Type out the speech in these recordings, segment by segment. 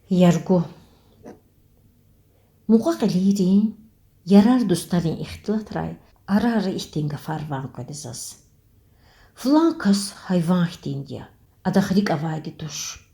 Яргу. Муқақилирин ярар дустарин ихтилатрай ара ихтинга фарван кодизас. Фланкас хайван ихтиндия адахрик авайди туш.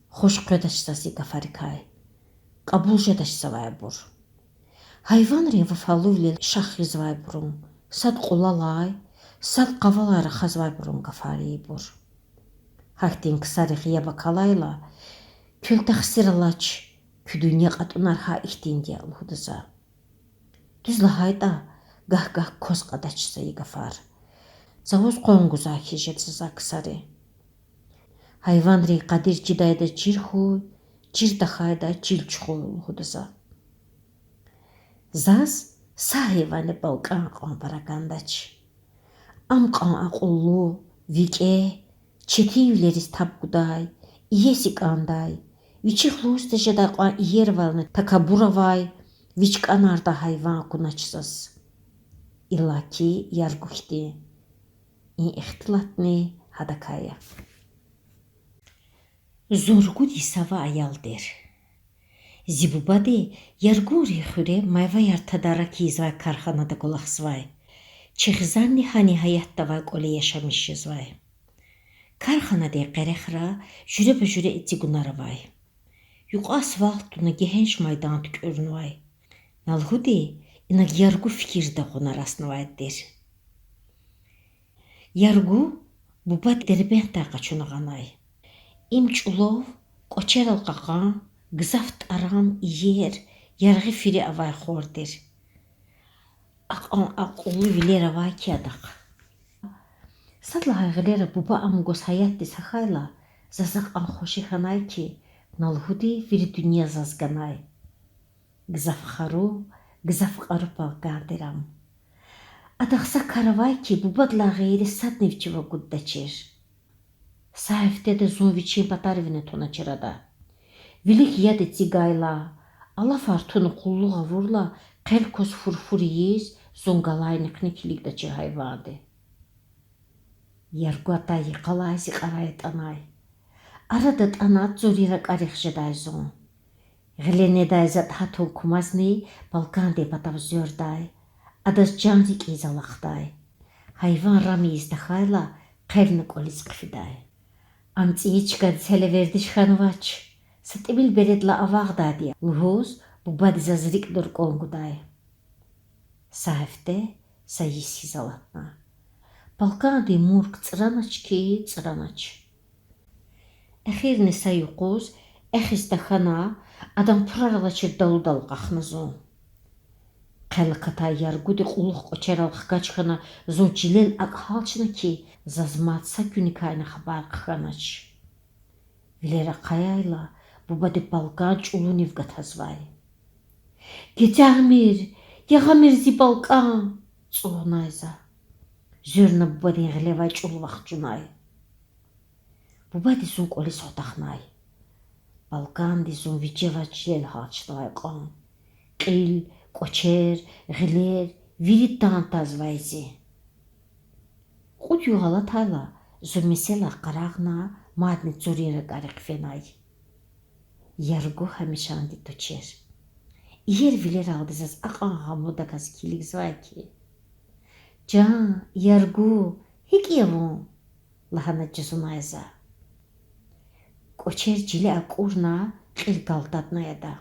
Хош кодашсаси гафарикай. Қабулжадашсавай бур. Хайван рива фалувлил шахризвай бурун. Сад қулалай, сад қавалара хазвай бурун гафари бур. Хахтин ксарих яба калайла көлтахсиралач күдүне қатунарха ихтиндия лхудаза. Түзлахайда гах кос қадачса игафар. Завоз қонгуза хижетсаза ксари. Хайванри қадир жидайда чирху, чиртахайда чилчху лхудаза. Заз сахиване балкан қон парагандач. Амқан ақуллу, вике, четивлерис табгудай, иесикандай, вичихлусте жадақуан иервалны такабуравай, вичканарда хайван куначсас. Илаки яргухти. Ин ихтилатни хадакая. Зоргуди сава аялдер. Зибубади яргури хуре майва яртадара кизвай карханада голахсвай. Чихзанни хани хаяттавай коле яшамишизвай. Карханаде қерехра жүре итигунаравай. Юқас вақтуна гехенш майдан түкөрнвай. Налхуди инаг яргу фикирда гунараснвайдер. Яргу бубат дербента қачунағанай. Имч улов қочерал қақан гзафт арам иер ярғы фири авай хордер. Ақулу вилер авай киадақ. Садла хайғылера буба амгос хаятти сахайла зазақ анхоши ханай ки налхуди вири дүния зазганай. Гзаф хару, гзаф қарупал гардерам. Адақса каравай ки бубадла ғейри садневчива гуддачер. Саифтеде зунвичи батарвине тоначерада. Вилик яде цигайла, ала фартуну қуллуға вурла қелкос фурфуриез зунгалайнықны килигдачи хайваде. Яргуата иқалайси қарайтанай. Арадат анат зорира қарихжадайзун. Ғиленедайзат хатул кумазни балканде батав зёрдай. Адас джанзик изалахтай. Хайван рами издахайла қернік олис қфидай. Амциичкад селевердиш ханвач. Сатибил бередла авағдадия. Лхуз бубад зазрик дорконгудай. Саифте саис изалатна. Балканде мурк цранач ки цранач. Эхирни саюқуз эхистахана адам праралачир далудал қахназун. Қелката яргуди қулуқ қочералқ качхана зунчилел ақхалчна ки зазматса күникайна хабар қханач. Вилера қаяйла бубади балкан чулунив гатазвай. Гетягмир, ягамир зи балкан, цулунайза. Зюрна бубади ғлевай чулвақ джунай. Бубади зун коли сотахнай. Балканди зун вичевач ел хачлай қан. Қил, кочер, ғлер, виритан тазвайзи. Худ юғала тайла зун месела қарағна мадни цурира гариқ фенай. Яргу хамишанди тучер. Иер вилер алдызаз ақан ғамудагаз килигзвай ки. Жан, яргу, хикиявун, лахана джизунайза. Кочер жиле акурна қил галтатнаяда.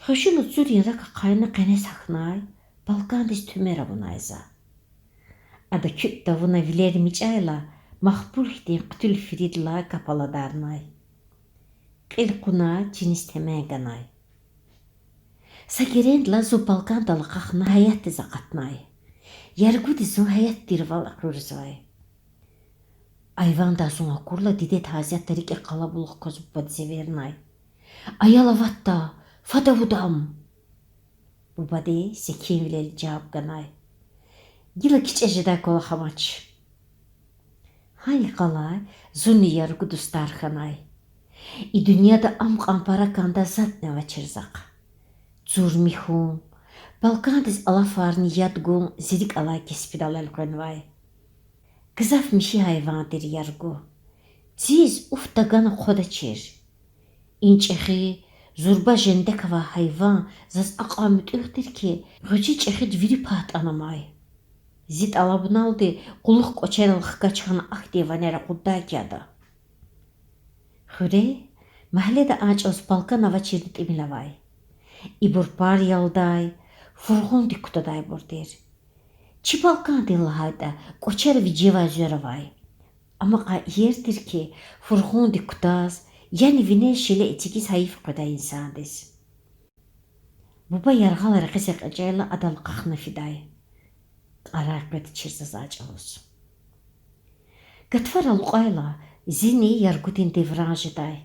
Хошуну цурира қайна қайна сахнай, балкандис түмеравунайза. Ада күттавуна вилер мичайла, махбурхтин қтул фиридла капаладарнай. Қил қуна чинистемеганай. Сагерендла зу балкандала қахна хаятти зақатнай. Яргуди зун хаят дирвал ақрурзвай. Айванда зун акурла диде тазияттарик қалабулық козбад зевернай. Аялаватта, фадавудам. Бубаде секен вилел жавганай. Гила кичежедай кола хамач. Хай қалай зуни яргуду старханай. И дүнияда амқан параканда затнева черзақ. Зур михун. Балкандис алафарни ядгун зирик алай кеспидалал гонвай. Гзаф миши хайван дир яргу. Зиз уфтагана хода чер. Инчехи зурба жендекова хайван зас аҟамтӀухтир ки гъучи чехи двири паҳтӀанамай. Зит алабналди қулух кӀочералх гачхана ахтеванера қуддакяда. Хуре маҳледа аҷоз палканава чирди тӀимилавай. Ибурпар ялдай, фурғунди кутадай бурдир. Чи палканди лахайда кӀочерави ҷевай зӯравай. Амаqa yerdir ki furğunди kutaz, yani viner şile etikis hayif kuda insandis. Buba yarğalar qisaq acayla adal qaqna fiday. Araqet çirzaz acavus. Gatfara luqayla zini yargutin devranjiday.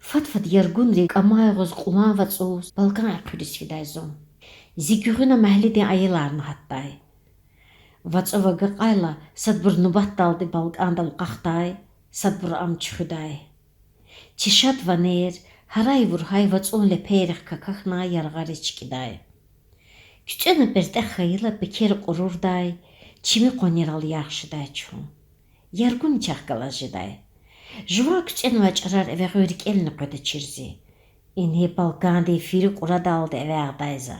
Fatfat yargunri qamayğuz qulan vatsus balkan aqüris fiday zon. Zigürüna mahlidin ayılarını hattay. Вацова гақайла садбур нубатталди балкандал қахтай, садбур амчхудай. Чишат ванер, харай вурхай вацун лепейрих какахна яргаричкидай. Küçüğünü birdə xayıla bekər qururday, çimi qoniral yaxşıday çun. Yargun çaqqalajıday. Jura küçüğünü vaçarar evə qöyrik elini qoyda çirzi. İnhi balkandi firi quradaldı evə ağdayza.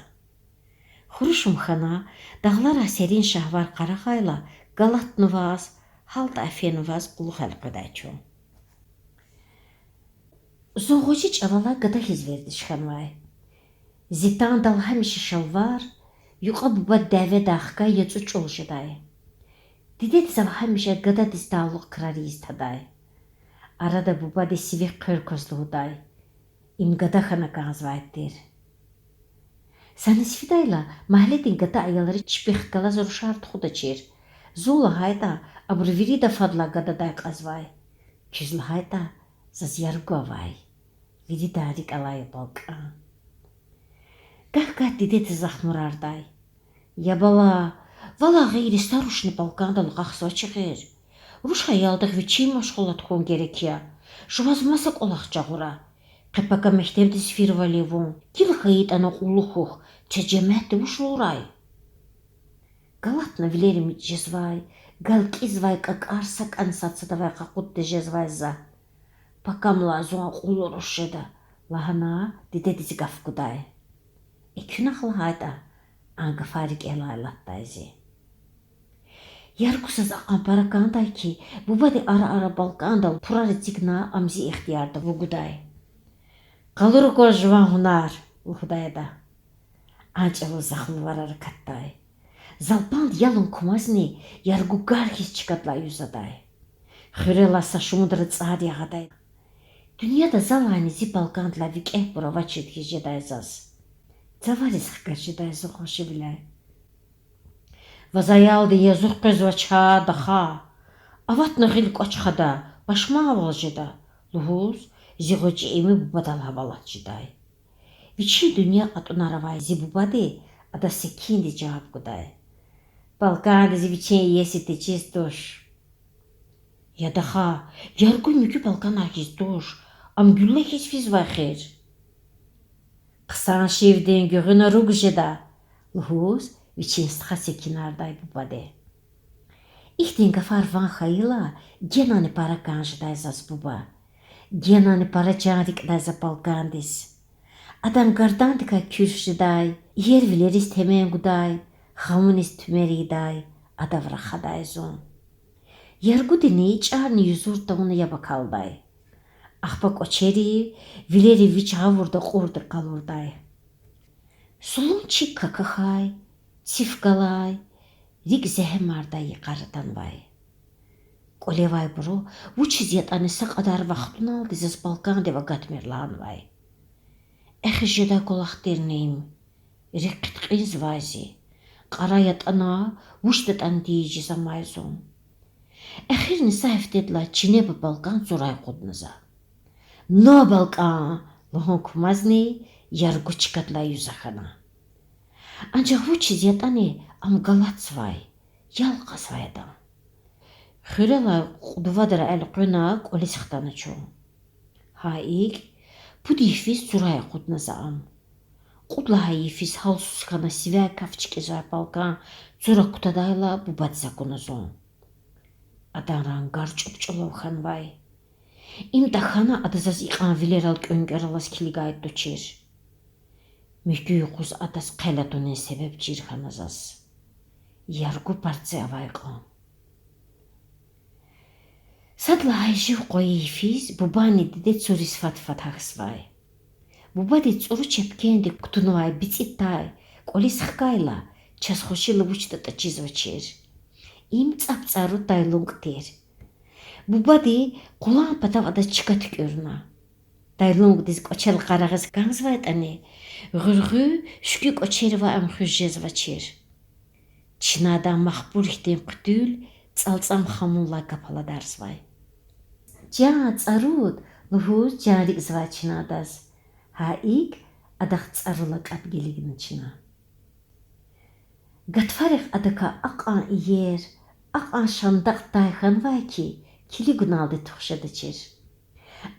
Xuruşum xana, dağlara serin şahvar qaraqayla, qalat nuvaz, halda afenuvaz qulu xalqıday çun. Zoğucu çalala qıda hiz verdi şxanvay. Zitan dal həmişə şalvar, yuqa buba dəvə daxqa yecu çolşıday. Didet zav həmişə qıda distağlıq qırari istaday. Arada buba de sivik qırkozluğuday. İm qıda xana qazvaytdir. Sanısfidayla mahledin qıda ayaları çipixkala zoruşart xuda çir. Zola hayda abruviri da fadla qıdaday qazvay. Küzlü hayda zaz yargovay. Viri darik alay balqa. Gah didet zaxmurarday. Ya bala, vala gayri staruşni balkandal qaqsa çıxır. Ruş hayaldıq ve çiğ maşğulat xon gerek ya. Şuvaz masak olaqca qura. Qıpaka mektebdi sfirvali vun. Kil xayit ana qulluxuq. Çeceməhdi uşuray. Galatna vilerim jezvay. Galkizvay qakarsak ansatsıdavay qaquddi jezvay za. Pakamla zon quluruşida. Lahana didedizi gafkuday. Ekünaqlı hayda. Anga farik elaylattayzi. Yarkusaz aqan parakanday ki, bubadi ara balkandal puraritikna amzi ixtiyarda vuguday. Qalurukor jvan hunar, uhudayda. Ançalı zaxlı varar kattay. Zalpand yalın kumazni, yargu garhis çıkatla yuzaday. Xürelasa şumudrı tsari ağaday. Dünyada zalani zi balkandla vikeh burava çetkijeday zaz. Zavaris xkajiday zoxoshi bilay. Vazayaldi yazıq qezvaçha daha. Avatna xil qoçxada, başma avalcıda. Luhuz, ziğoci emi bubadal havalatçıday. Viçi dünya qatunaravay zi bubadi, ada sekindi cevap guday. Balkandi zi viçen yesiti çizdoş. Ya daha, yargu mükü balkanar hizdoş. Am gülle hiç fiz vay xir. Qısan şivdin göğüna rugjida. Luhuz, viçen stxasi kinarday bubadi. İhtin gafar van xayla, genani para kanjday zaz buba. Genani para canvikday za balkandis. Adam gardandika kürşiday, yervileris temen guday, xamunis tümeriday, adavra xaday zon. Yargudini çarni yuzurda onu yabakalday. Axpak oçeri, vileri viç havurda qurdur qalurday. Sulun çik kakahay, sifgalay, rig zehemarday yıqarıdanvay. Qolevay buru, vuçiz yatanisa qadar vaxtun aldı zaz balkan deva gatmirlanvay. Əxijədə qolaqderneyim, rəqqit qizvazi, qara yatana, vuşdatan deyici zamayzon. Əxir nisa həftedla Çineba balkan zoray qudnaza. No balkan, luhun kumazni, yargu çıkatla yuzaxana. Ancaq vuçiz yatani am galatsvay, yalqasvaydan. Xürela qudvadra əl qınak olisixtana çon. Haik, Pudi fiz zuraya qudnazaam. Qudlahayi fiz halsuskana sivə kafçikizay balkan zura kutadayla bubadza kunazon. Adaran gar çupçulov xanvay. Им дахана адазас иқан вилерал көнгералас килигайт дочир. Мүйкүй қуз адас қайлатунен себеп жирханазас. Яргу парце авайқан. Садла айжив қойи физ бубани диде цурис фат хагсвай. Бубади цуру чепкенди кутунвай бициттай қолис хкайла час хошила вучтата чизвачир. Им цапцару тайлунгтер. Бубади қулан патав ада чикат көрна. Тайлунг диз қочел қарағыз ганзвайтани ғырғы шүкі қочерва ам хүжжезвачир. Чинада махбурхтен қутул цалцам хамунла капаладарзвай. Жа царуд лухуз жарик зва чинадаз. Хаик адах царула капгелигна чина. Гатфарих адака ақан иер, ақан шандақ тайхан вайки кили гуналды тухшадычир.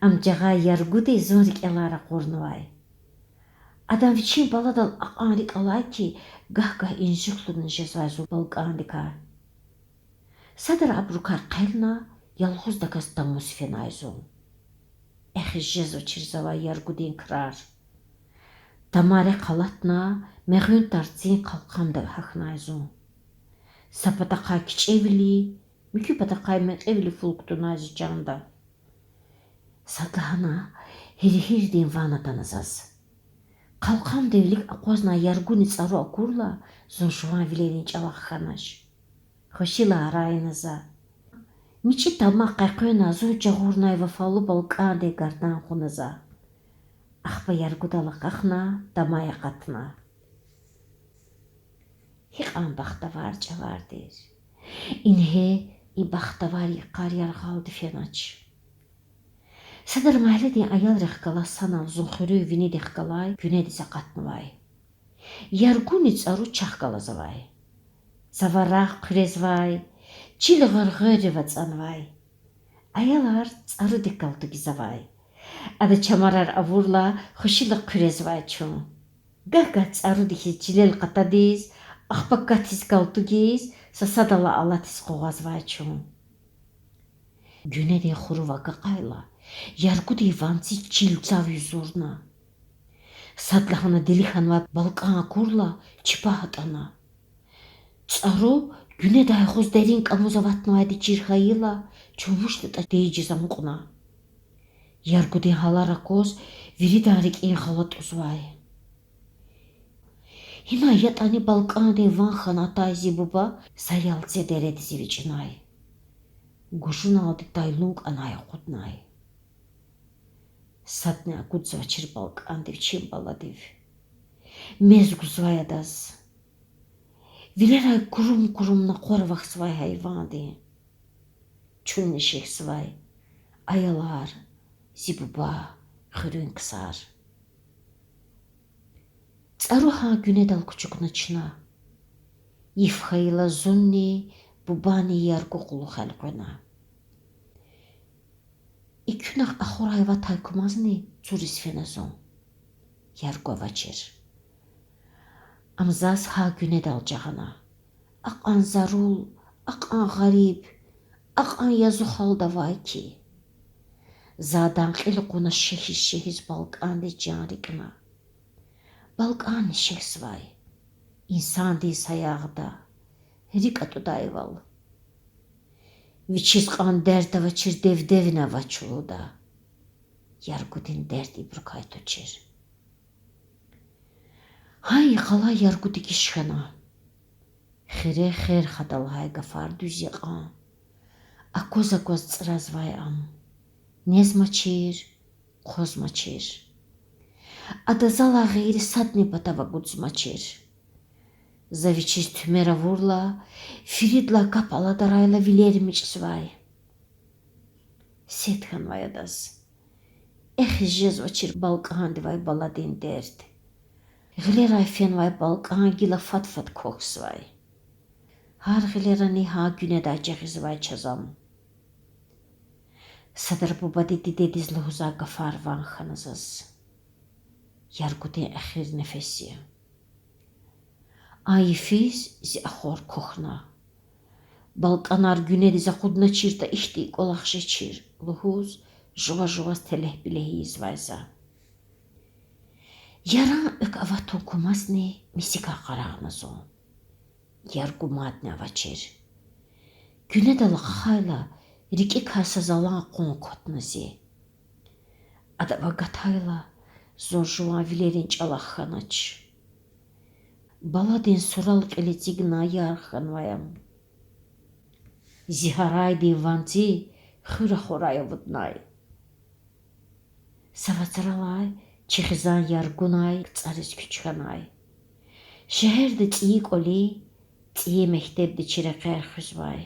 Амжаға яргуды зонрик элара қорнывай. Адам вичин баладал ақан рик алайки гахга инжуқлудын жезвайзу балкандика. Садар абрукар қайлна ялғуздакас тамус фенайзу. Эхи жезу чирзава яргудин крар. Тамаре қалатна мեղүн тарцин қалқамда хахнайзу. Сапатақа кичевили, мики патақай меқевили фулктунайзу жанда. Садлахана хирдин ванатаназас. Қалқам девлик ақозна яргуни цару акурла зоншуан вилерин чалақханаш. Хошила арайназа. Мичи тама қайқойна зу жағурнай вафалу балканде гардан хуназа. Ахба яргудала қахна тамая қатна. Хиқан бақтавар жавардир. Инхе и бақтавари қар ярғалды фенач. Садар махледин аял рехкала санал зунхуру вини дехкалай гүне дизе қатнывай. Яргуни цару чахкалазавай. Заварах қырезвай, чили ғырғырева цанвай. Аялар цару декалту гизавай. Ада чамарар авурла хушила қырезвай чун. Гага цару дихи жилел қатадиз, ахпаккатиз калтугиз, сасадала алатиз қоғазвай чун. Гүне де хуруваға қайла. Яргуди ванци чил цави зурна. Садлахана делиханва балкана курла чипахатана. Цару гүне дайхуз дерин камузаватнвайди чирхаила чумуштата дейджиза муқна. Яргуди халара коз виридарик ин халат узвай. Хина ятани балканади ванхан атайзи буба саялце дередизи вичинай. Гушуналди тайлунг анай қутнай. Сатне акудзва чирбалк андив чимбаладив. Мезгу зваядаз. Вилерай курум-курумна қорвах свай хайванди. Чунниших свай. Аялар, зибуба, хырын ксар. Царуха гюнедал кучукначна. Ифхайла зунни бубани яргу қулу халқына. İkünaq axurayva taykumazni цурис феназон. Ярго вачир. Амзас ха гюнедал жағана. Ақан зарул, ақан ғариб, ақан язу халда вайки. Задан қилқуна шехиз балканди жанрикна. Балкани шехсвай. İnsanди sayağda. Рикату дайвал. Вичизқан дәрдава чир девдевина вачулуда. Яргудин дәрди брукайту чир. Хай қала яргуди кишхана. Хире хер хадалхай гафар дүзиқан. Акоз цразвай ам. Незма чир, қозма чир. Адазала ғейри садни батава гудзма чир. Завичиз тумера вурла, фиридла капала дарайла вилеримич свай. Сетхан ваядаз. Эхи жезва чир балкан дивай баладин дерд. Гилерай фен вай балкан гила фат кох свай. Хар гилера ниха гюне да жехиз вай чазам. Садар бубади дидедиз лухуза гафар ван ханазаз. Яргудин ахир нефесия. Айфиз зи ахор кохна. Балканар гюнеди за худна чирта ихти колахши чир. Лухуз жуас телех билеhiz vayza. Яра ök avatun kumasni misika qarağınız o. Яргу матня вачер. Güne dal xayla riki kasazalan qon kotnazi. Adava gatayla zorjuan vilerin çalaxanaç. Baladin sural qelicigna yarxanvayam. Ziharay divanti xura xorayavudnay. Savatsaralay çixizan yargunay qtsaris küçxanay. Şehirde tsiqoli tsiye mehtebde çireqer xuzvay.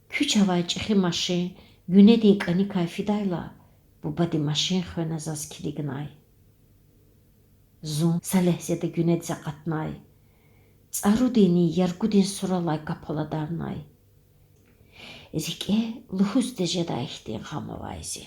Küç havay çixi maşin güne dik ani kayfidayla bu badi maşin xönazaz kilignay. Zun salehzede güne dzaqatnay. Tsarudini yargudin suralay kapaladarnay. Zike luhuz dejeda ihtin xamavayzi.